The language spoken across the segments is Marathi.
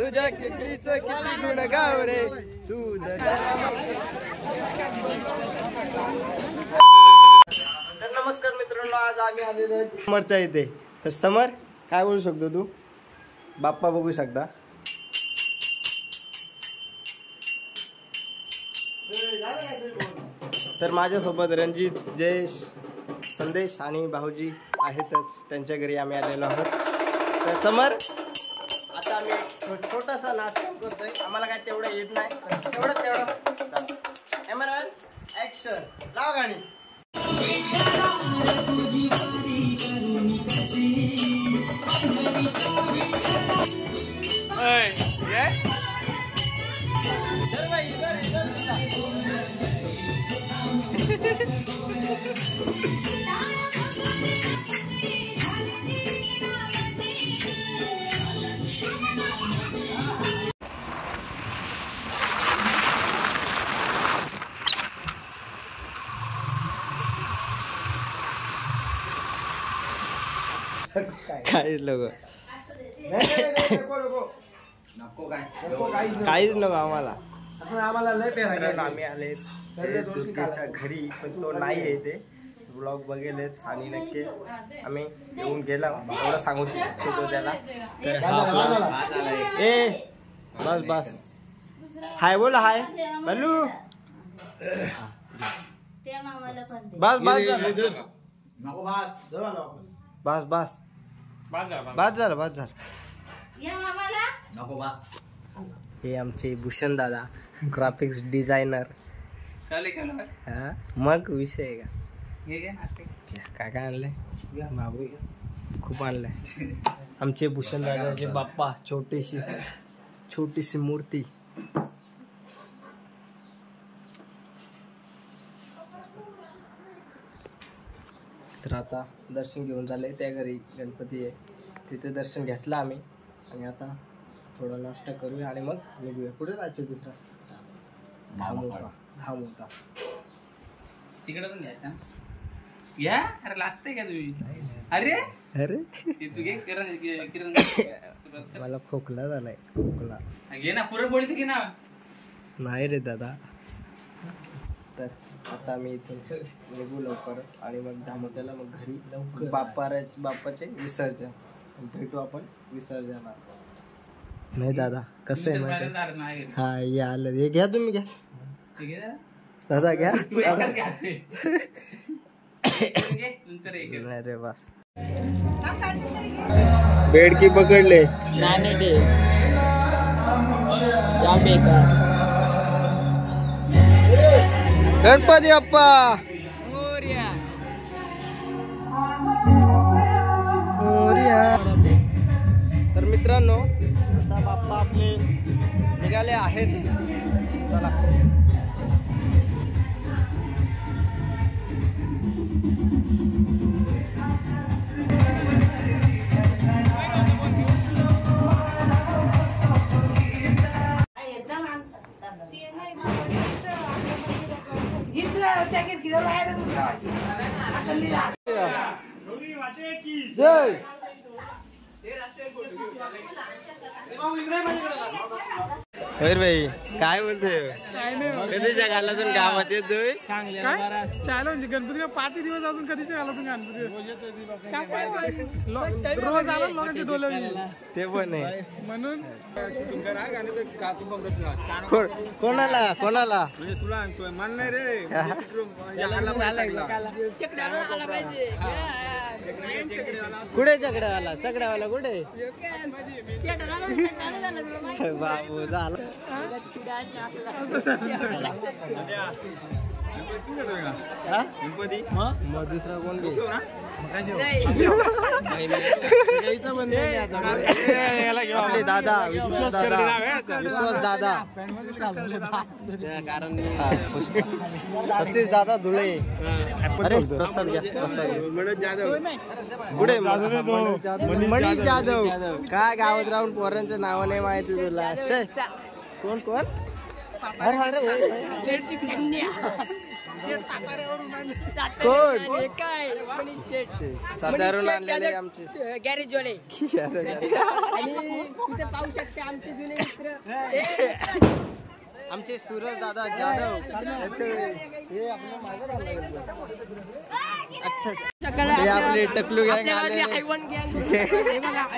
तुझ्या कीर्तीचं किती गुण गाव रे तू. तर नमस्कार मित्रांनो, आज आम्ही आलेलो समरच्या इथे. तर समर काय बोलू शकतो तू? बाप्पा बघू शकता. तर माझ्यासोबत रणजित, जयेश, संदेश आणि भाऊजी आहेतच. त्यांच्या घरी आम्ही आलेलो आहोत. तर समर आता आम्ही छोटासा नाचकाम करतोय. आम्हाला काय तेवढं येत नाही, तेवढं कॅमेरामॅन ऍक्शन लाव गाणी. काहीच नको, काहीच नको आम्हाला. आम्ही आले दुर्गेच्या घरी, पण तो नाही आहे. ते ब्लॉग बघेलच आणि नक्की आम्ही येऊन गेला एवढं सांगू शकतो त्याला. ए बस बस, हाय बोला, हाय बल्लू. बस बस बस बस झालं बस झालं. हे आमचे भूषण दादा, ग्राफिक्स डिझायनर. मग विषय आहे का? काय आणलंय बाबू? खूप आणलंय. आमचे भूषण दादाचे बाप्पा, छोटीशी मूर्ती. तर आता दर्शन घेऊन झाले. त्या घरी गणपती आहे, तिथे दर्शन घेतलं आम्ही. आणि आता थोडा नाश्ता करूया आणि मग निघूया. कुठे जायचं? दुसरा धाम होता तिकडे पण घ्यायचा. या अरे लाजते का तुम्ही? अरे अरे तू घे किरण. मला खोकला झालाय, खोकला. घे ना पुरणपोळी, तर घे ना. नाही रे दादा. तर आता आम्ही इथून निघू लवकर आणि मग धामोत्याला, मग घरी बाप्पाचे विसर्जन. भेटू आपण विसर्जनाला. नाही दादा, कसं आहे माहिती? हा हे आलं, हे घ्या तुम्ही, घ्या दादा, घ्या. नाही रे बस. बेडकी पकडले. गणपती बाप्पा मोरया. तर मित्रांनो, आता बाप्पा आपले निघाले आहेत. चला. जय अरे भाई, काय बोलतोय? कधीच्या गालातून गावात येतोय? चॅलेंज गणपती 5 दिवस अजून कधीच्या गालातून गणपती रोज आला लोकांचे डोले. ते पण आहे म्हणून कोणाला मान नाही रे. कुठे चकड्यावाला कुठे? बाबू झालं. मग दुसरा कोण दादा? विश्वास दादा, सतीश दादा धुळे. अरे प्रसाद घ्या, कुठे? मनीष जाधव. काय गावात राहून पोरांचं नाव नाही माहिती तुला? कोण? अरे कोण काय साधारण आणलेले आमचे गॅरेज वाले आणि इथे पाहू शकते आमचे जुने मित्र आमचे सूरज दादा जाधव हे आपल्या मागं आलं. अच्छा हे आपले टकलू गँग आले.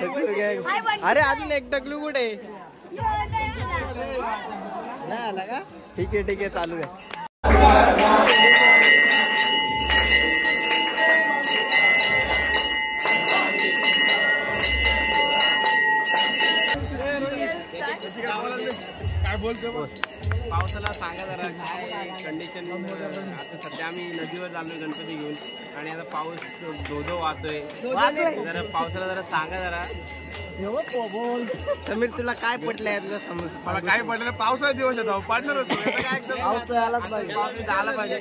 टकलू गँग. अरे अजून एक टकलू कुठे नाही आला का? ठीक आहे चालू आहे. काय बोलतो पावसाला सांगा जरा काय कंडिशन. आता सध्या आम्ही नदीवर चाललोय गणपती घेऊन आणि आता पाऊस धोधो वाहतोय. जरा पावसाला जरा सांगा जरा. समीर तुला काय पटलं यातलं समज? मला काय पडलं पावसाचा दिवस येतो पाडणार होतो पाऊस आलाच पाहिजे. पाऊस आला पाहिजे.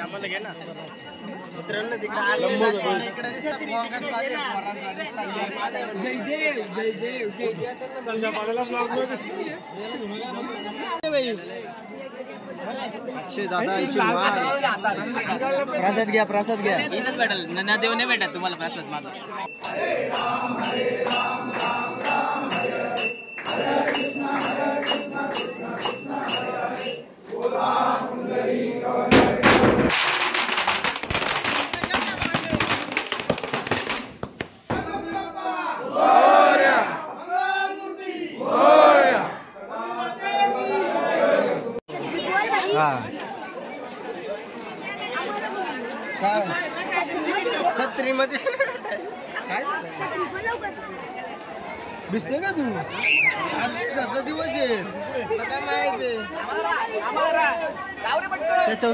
आम्हाला घे ना मित्रांनो तिकडे आले इकडे दिसतात भोंगाट चालले. अक्षय दादाची प्रसाद घ्या इथंच भेटेल. नद्यावर नाही भेटत तुम्हाला प्रसाद माझा. छत्री मध्ये भिजते का तू? आजचा दिवस आहे त्याच्या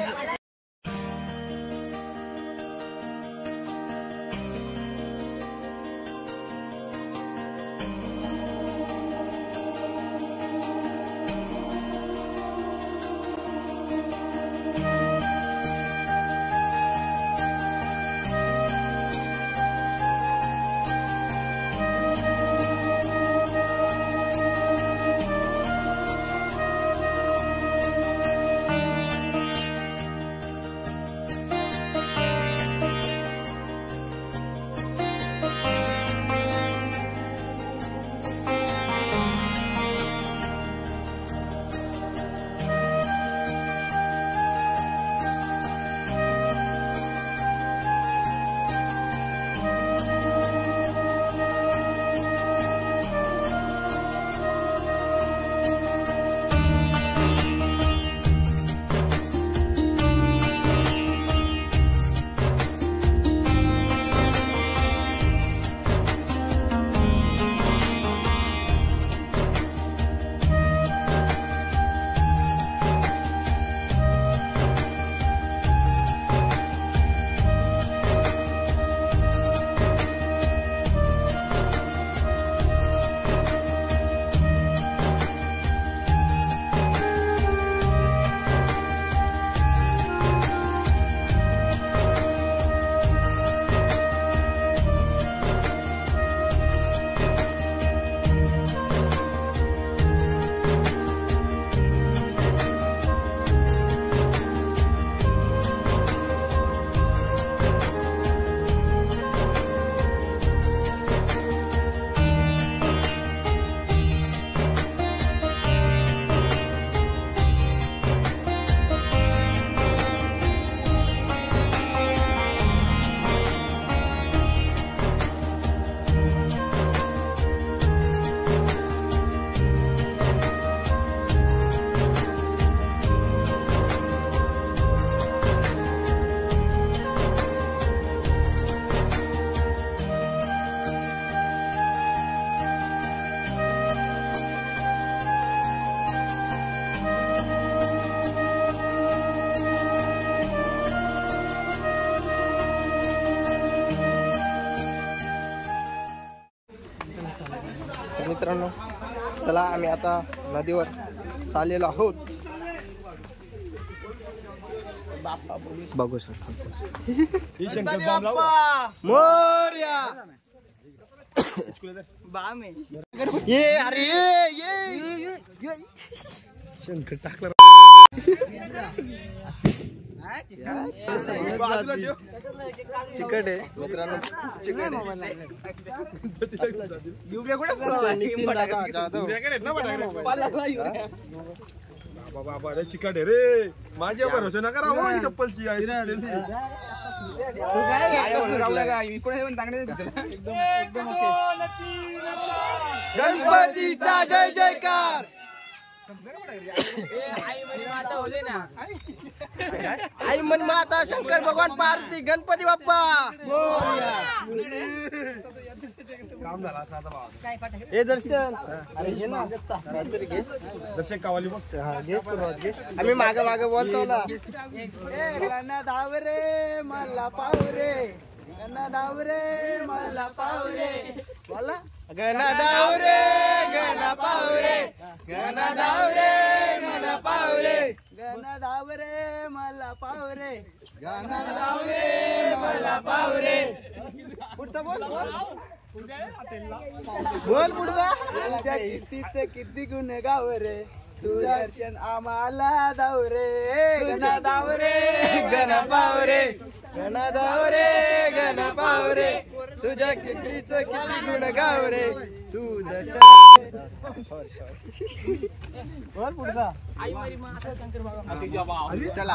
मित्रांनो चला आम्ही आता नदीवर चाललेलो आहोत. बघू शकतो. मोरया. ये अरे ये शंकर टाकला. चिकट आहे मित्रांनो, चिकट बाबा चिकट आहे रे, माझ्या भरोसा नका राहू चप्पलची. गणपतीचा जय जयकार. आई मन माता शंकर भगवान पार्वती गणपती बाप्पा. हे दर्शन अरे घे ना काहीतरी घे. दर्शन कावाली बघ. घे सुरुवात घे. आम्ही मागे मागे बोलतो ना. धाव रे मला पाव रे, धाव रे मला पाव रे. बोला गणा धाव रे गणा पाव रे, गणा धाव रे मला पाव रे, धाव रे मला पाव रे, गणा धाव रे मला पाव रे. पुढचा बोल बोल पुढचा. किती गुण गाव रे, तू दर्शन आम्हाला धाव रे. गणा धाव रे गणा पाव रे, गणा धाव रे गणा पाव रे, तुझ्या कितीच किती गुण गाव रे, तू दर्शन. बोल पुढचा. चला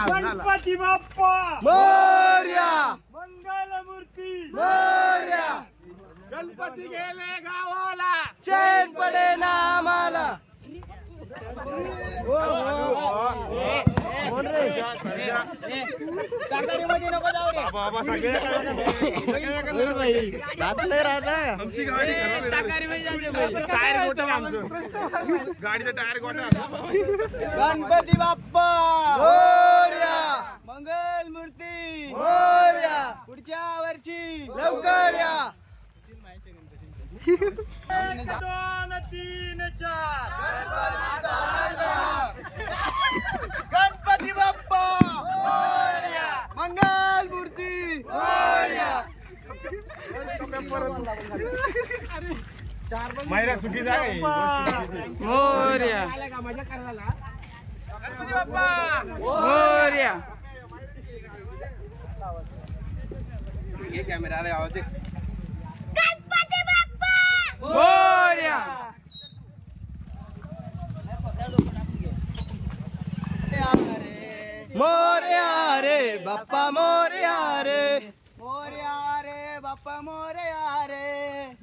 गणपती बाप्पा मोरया. मंगलमूर्ती मोरया. गणपती गेले गावाला, चैन पडे ना आम्हाला. नको जाऊ रे. बाबा सगळे आमची गाडी टायर गोटा आमचं, गाडीचं टायर गोटा. गणपती बाप्पा मोरया. मंगल मूर्ती मोरया. पुढच्या वर्षी लवकर या. 2, 3, 4 गणपती बाप्पा मोरया. मंगल मूर्ती मोरया. मायरा चुकी जाय. मोरया गणपती बाप्पा मोरया. कॅमेरा आवाज दे. मोरया. मोरया रे बाप्पा मोरया रे, मोरया रे बाप्पा मोरया रे,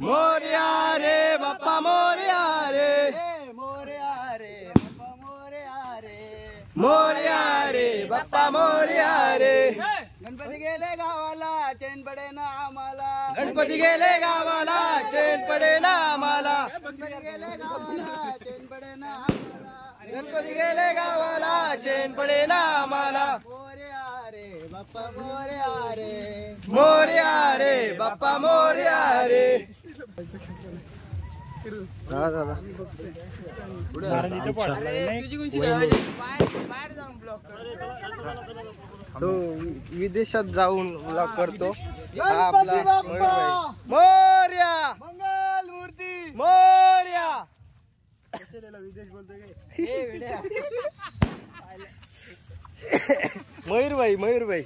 मोरया रे बाप्पा मोरया रे, मोरया रे बाप्पा मोरया रे, मोरया रे बाप्पा मोरया रे. गणपती गेले गावाला, चैन पडे ना आम्हाला. गणपती गेले गावाला, चैन पडे ना आम्हाला. गणपती गेले गावाला, चैन पडे ना आम्हाला. गणपती गेले गावाला, चैन पडे ना आम्हाला. मोरया रे बाप्पा मोरया रे, मोरया रे बाप्पा मोरया रे. दादा तो विदेशात जाऊन ब्लॉग करतो. हा आपला मोरया. मंगल मूर्ती मोरया. मयूरभाई मयूरभाई.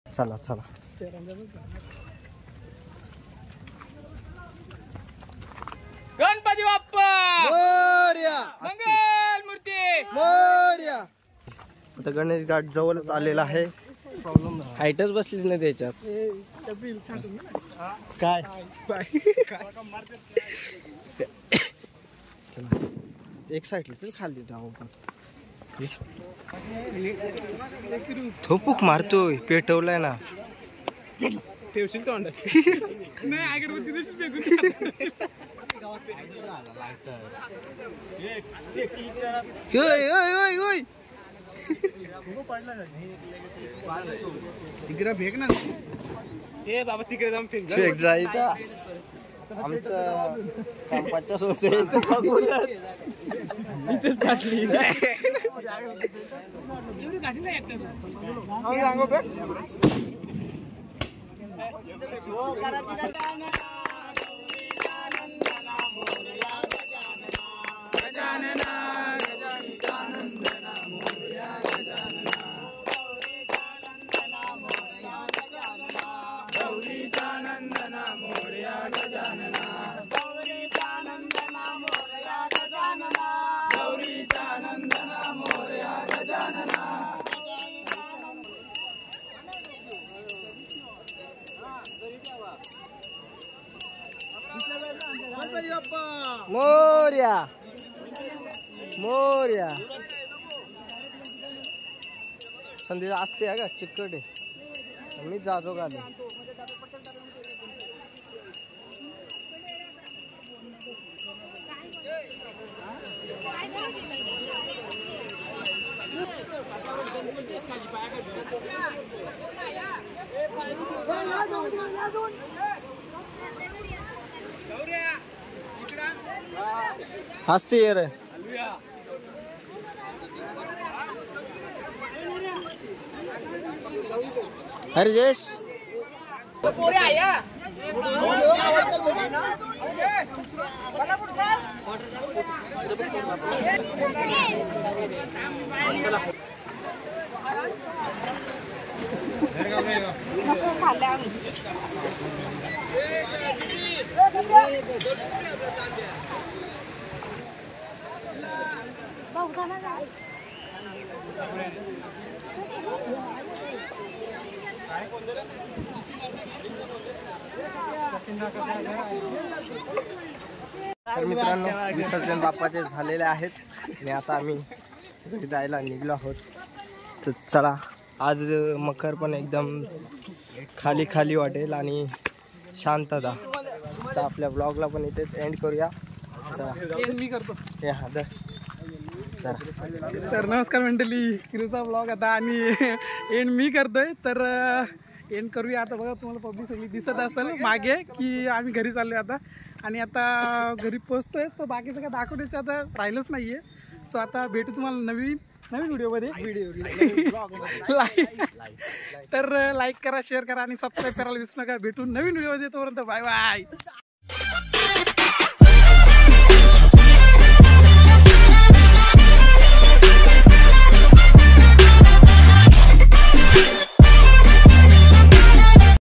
चला चला. गणपती बाप्पा मोरया. मंगल मूर्ती मोरया. आता गणेश घाट जवळच आलेला आहे. हाईटच बसली नाही त्याच्यात. काय चला एक साईडला चल खाली जाऊ आपण. थोपूक मारतोय, पेटवलाय ना. ठेवशील तोंडात. नाही अगरबत्ती तिकडे फेक ना. ए बाबा तिकडे जाऊन फेक. फेक जायचा. आमचं काम 50 होते इथेच टाकली सांगू का मोर्या मोर्या संधी असते का चिकट आहे मी जातो का हसते ये रे हरजेश तर मित्रांनो विसर्जन बाप्पाचे झालेले आहेत आणि आता आम्ही घरी जायला निघलो आहोत. तर चला आज मकर पण एकदम खाली खाली वाटेल आणि शांतता. तर आपल्या ब्लॉगला पण इथेच एंड करूया. चला मी करतो हे हा दर तर नमस्कार मंडळी किरूचा ब्लॉग आता आणि एंड मी करतोय. तर एंड करूया आता. बघा तुम्हाला पब्लिक सगळी दिसत असेल मागे की आम्ही घरी चाललोय आता आणि आता घरी पोहोचतोय. तर बाकीचं काय दाखवण्याचं आता राहिलंच नाहीये. सो आता भेटू तुम्हाला नवीन व्हिडिओमध्ये. तर लाईक करा शेअर करा आणि सबस्क्राईब करायला विसरू नका. भेटून नवीन व्हिडिओ मध्ये. तोपर्यंत बाय बाय.